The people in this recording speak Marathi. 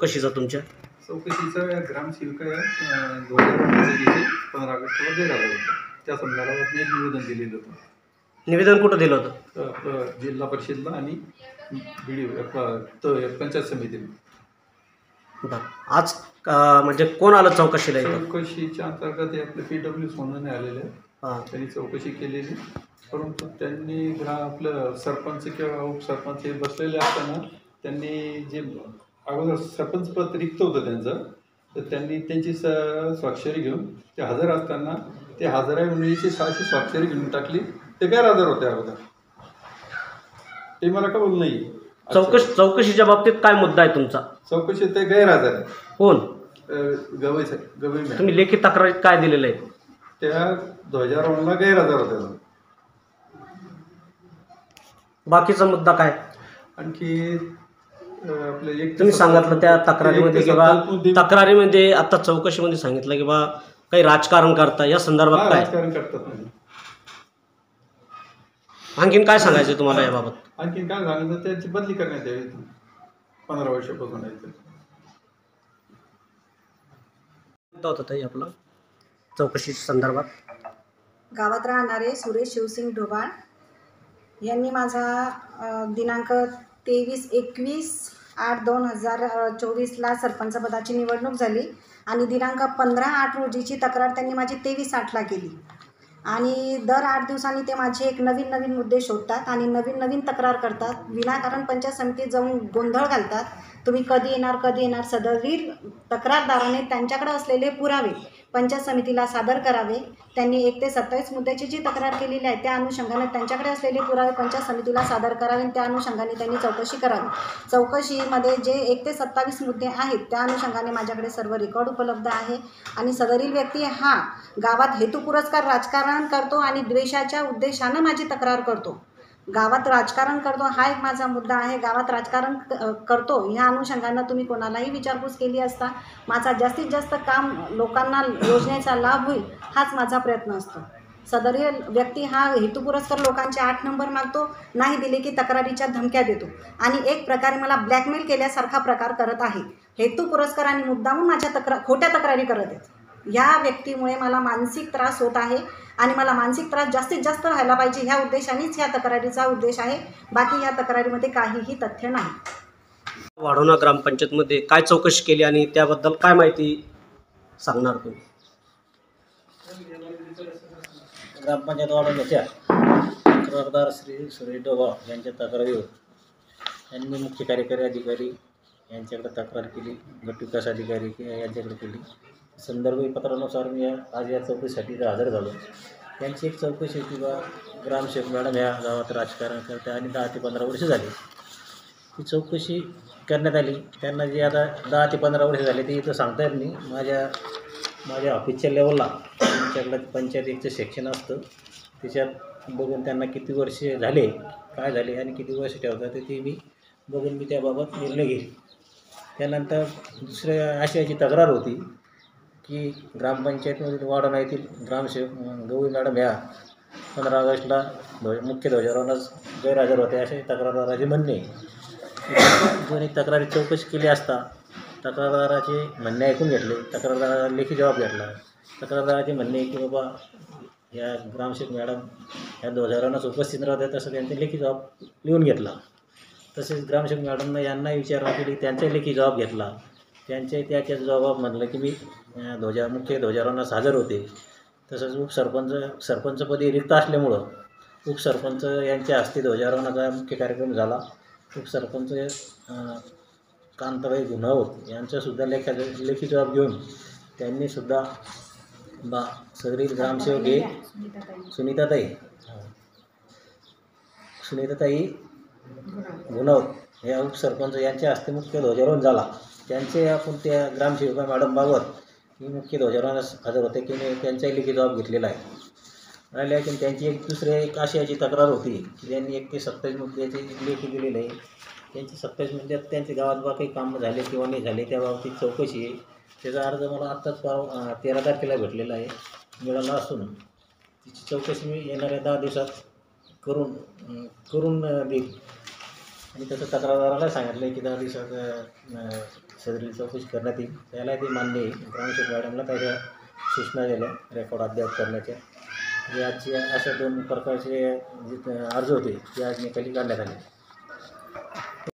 चौकशीचा तुमच्या? चौकशीचा ग्रामसेविका 15 ऑगस्टला गैरहजर होता. त्या संदर्भात मी निवेदन दिलेलं होतं. निवेदन कुठं दिलं होतं? जिल्हा परिषदला आणि पंचायत समितीला. आज म्हणजे कोण आलं चौकशीला? चौकशीच्या अंतर्गत हे आपले PW सोनवणे आलेले आहेत. त्यांनी चौकशी केलेली, परंतु त्यांनी आपलं सरपंच किंवा उपसरपंच हे बसलेले असताना त्यांनी जे अगोदर सरपंच पद रिक्त होतं त्यांचं, तर त्यांनी त्यांची स्वाक्षरी घेऊन ते हजर असताना ते हजर आहे म्हणून 600 स्वाक्षरी घेऊन टाकली. ते गैरहजर होते अगोदर. ते मला कबूल नाही. चौकशीच्या बाबतीत काय मुद्दा आहे तुमचा? चौकशी ते गैरहजर आहे. कोण? गवई. तुम्ही लेखी तक्रारीत काय दिलेलं आहे? त्या ध्वजारोहणाला गैरहजर होत्या. बाकीचा मुद्दा काय? आणखी आपले तुम्ही सांगितलं त्या तक्रारीमध्ये किंवा तक्रारीमध्ये आता चौकशीमध्ये सांगितलं की बा काही राजकारण करता, या संदर्भात काय? राजकारण करतात नाही. आणखीन काय सांगायचं तुम्हाला याबाबत? आणखीन काय सांगायचं, त्यांची बदली करण्यात यावी. 15 वर्षापासून होतं ताई आपलं चौकशी संदर्भात? गावात राहणारे सुरेश शिवसिंग ढोबाळ यांनी माझा दिनांक 23/21/8/2024ला सरपंच पदाची निवडणूक झाली आणि दिनांक 15/8 रोजीची तक्रार त्यांनी माझी 23/8ला केली. आणि दर 8 दिवसांनी ते माझे एक नवीन मुद्दे शोधतात आणि नवीन तक्रार करतात. विनाकारण पंचायत समितीत जाऊन गोंधळ घालतात. तुम्ही कधी येणार. सदरील तक्रारदाराने त्यांच्याकडे असलेले पुरावे पंचायत समितीला सादर करावे. त्यांनी 1 ते 27 मुद्द्याची जी तक्रार केलेली आहे त्या अनुषंगाने त्यांच्याकडे असलेले पुरावे पंचायत समितीला सादर करावे आणि त्या अनुषंगाने त्यांनी चौकशी करावी. चौकशीमध्ये जे 1 ते 27 मुद्दे आहेत त्या अनुषंगाने माझ्याकडे सर्व रेकॉर्ड उपलब्ध आहे. आणि सदरील व्यक्ती हा गावात हेतुपुरस्कार राजकारण करतो आणि द्वेषाच्या उद्देशानं माझी तक्रार करतो. गावात राजकारण करतो हा एक माझा मुद्दा आहे. गावात राजकारण करतो ह्या अनुषंगानं तुम्ही कोणालाही विचारपूस केली असता माझा जास्तीत जास्त काम लोकांना योजनेचा लाभ होईल हाच माझा प्रयत्न असतो. सदरील व्यक्ती हा हेतुपुरस्कार लोकांचे 8 नंबर मागतो, नाही दिले की तक्रारीच्या धमक्या देतो आणि एक प्रकारे मला ब्लॅकमेल केल्यासारखा प्रकार करत आहे. हेतुपुरस्कार आणि मुद्दामून माझ्या खोट्या तक्रारी करत आहेत. या व्यक्तीमुळे मला मानसिक त्रास होत आहे आणि मला मानसिक त्रास जास्तीत जास्त व्हायला पाहिजे ह्या उद्देशानेच ह्या तक्रारीचा उद्देश आहे. बाकी ह्या तक्रारीमध्ये काहीही तथ्य नाही. वाढोणा ग्रामपंचायतमध्ये काय चौकशी केली आणि त्याबद्दल काय माहिती सांगणार तुम्ही? ग्रामपंचायत वाढवण्याच्या तक्रारदार श्री सुरेश ढोबाळ यांच्या तक्रारीवर यांनी मुख्य कार्यकारी अधिकारी यांच्याकडे तक्रार केली, गट विकास अधिकारी यांच्याकडे केली. संदर्भ पत्रानुसार मी आज या चौकशीसाठी हजर झालो. त्यांची एक चौकशी होती बा ग्रामसेवक मॅडम ह्या गावात राजकारण करते आणि 10 ते 15 वर्ष झाली. ही चौकशी करण्यात आली. त्यांना जे आता 10 ते 15 वर्ष झाले ते इथं सांगता येत नाही. माझ्या ऑफिसच्या लेवलला त्यांच्याकडं पंचायत एकचं सेक्शन असतं, त्याच्यात बघून त्यांना किती वर्ष झाले, काय झाले आणि किती वर्ष ठेवतात ते मी बघून मी त्याबाबत निर्णय घेईल. त्यानंतर दुसऱ्या अशी तक्रार होती की ग्रामपंचायतमधील वाढोणा येथील ग्रामसेवक गवई मॅडम ह्या 15 ऑगस्टला मुख्य ध्वजारोहणास गैरहजर होते असे तक्रारदाराचे म्हणणे. दोन्ही तक्रारी चौकशी केली असता तक्रारदाराचे म्हणणे ऐकून घेतले. तक्रारदाराला लेखी जबाब घेतला. तक्रारदाराचे म्हणणे की बाबा या ग्रामसेवक मॅडम ह्या ध्वजारोहणास उपस्थित राहतात तसं त्यांचे लेखी जबाब लिहून घेतला. तसेच ग्रामसेवक मॅडमनं यांना विचारणा केली, त्यांचा लेखी जबाब घेतला. त्याच्या जबाब म्हटलं की मी मुख्य ध्वजारोहणास हजर होते. तसंच सरपंचपदी रिक्त असल्यामुळं उपसरपंच यांच्या हस्ते ध्वजारोहणाचा मुख्य कार्यक्रम झाला. उपसरपंच कांताबाई गुन्हावत यांचासुद्धा लेखी जबाब घेऊन त्यांनीसुद्धा सदरील ग्रामसेवक हे सुनीताताई गुन्हावत या उपसरपंच यांच्या हस्ते मुख्य ध्वजारोहण झाला. त्यांचे आपण त्या ग्रामसेविका मॅडम बाबत ही मुख्य ध्वजारोहणास हजर होते की त्यांचाही लेखी जबाब घेतलेला आहे. राहिल्या की त्यांची एक अशी तक्रार होती की त्यांनी 1 ते 27 मुद्द्याची लेखी दिलेली आहे. त्यांची 27 मुद्द्यात त्यांच्या गावात काही कामं झाले किंवा नाही झाले त्याबाबतीत चौकशी आहे. त्याचा अर्ज मला आत्ताच 13 तारखेला भेटलेला आहे, मिळाला असून तिची चौकशी मी येणाऱ्या 10 दिवसात करून देईल. आणि तसं तक्रारदाराला सांगितलं की 10 दिवसात सदरील चौकशी करण्यात येईल. त्याला ते मान्य आहे. ग्रामसेवक मॅडमला त्याच्या सूचना दिल्या रेकॉर्ड अद्याप करण्याच्या. जे आजचे अशा 2 प्रकारचे जे अर्ज होते ते आज निकाली काढण्यात आले.